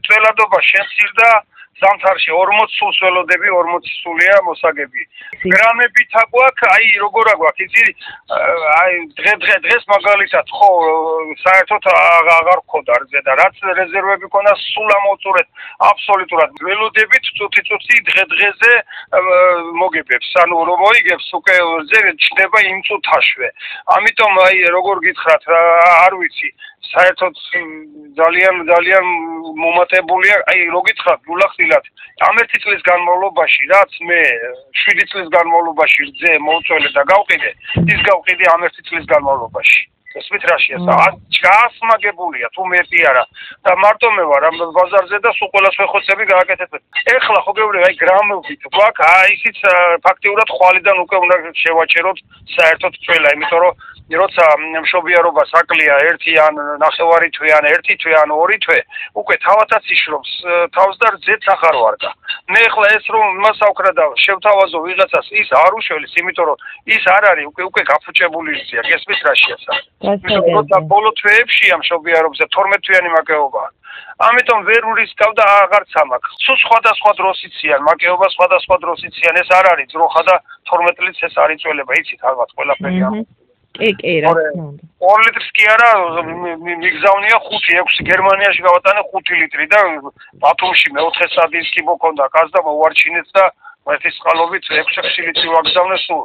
წველადობა შემცირდა ზამთარში 40 სულს ველოდები 40 სულია მოსაგები. გრამებით აგვაქვს, აი როგორ აგვაქვს, იცი აი დღეს მაგალითად ხო საერთოდ აღარ გქონდა არზე და რაც რეზერვები ქონდა სულ ამოვწურეთ აბსოლუტურად. ველოდებით წუთი დღე-დღეზე მოგებებს, ანუ რომ მოიგებს უკვე ჩნდება იმ წუთაშვე. ამიტომ აი როგორ გითხრათ, არ ვიცი საერთოდ ძალიან მომატებულია, აი რო გითხრათ გულახდილად ამ 1 წლის განმავლობაში რაც მე 7 წლის განმავლობაში რძე მოვწველე და გავყიდე, ის გავყიდე ამ 1 წლის განმავლობაში. ესმით რაშია, გასმაგებულია თუ მეტი არა და მარტო მე ვარ ამ ბაზარზე და სულ ყველა შეხოცები გააკეთეთ. ეხლა ხო გეუბნები აი გრამობით გვაქვს, აი ისიც ფაქტიურად ხვალიდან უკვე უნდა შევაჩეროთ საერთოდ წველა, იმიტომ რომ როცა მშობიარობას აკლია 1 ან 9 თვე ან 1 თვე ან 2 თვე, უკვე თავათაც იშრობს თავს და რძეც აღარ ვარგა. მე ეხლა ეს რომ მას ავქრა და შევთავაზო ვიღაცას, ის არ უშველის, იმიტომ რომ ის არ არის უკვე გაფუჭებული რძეა, გესმის რაშია სა. როცა ბოლო თვეებშია მშობიარობს და 12 თვიანი მაკეობაა. ამიტომ ვერ ურისკავ და აღარც ამაქვს. სულ სხვადასხვა დროს იციან, მაკეობა სხვადასხვა დროს იციან, ეს არ არის ძროხა და 12 წლიც ეს არ იწველება, იცით ალბათ ყველაფერი ამ. კი, რა თქმა უნდა. 2 ლიტრს კი არა, მიგზავნია 5-6 გერმანიაში გავატანე 5 ლიტრი და ბათუმში მეოთხე სადისკი მქონდა, კაც და მოვარჩინეთ და ერთის წყალობით 6 ლიტრი ვაგზავნე სულ.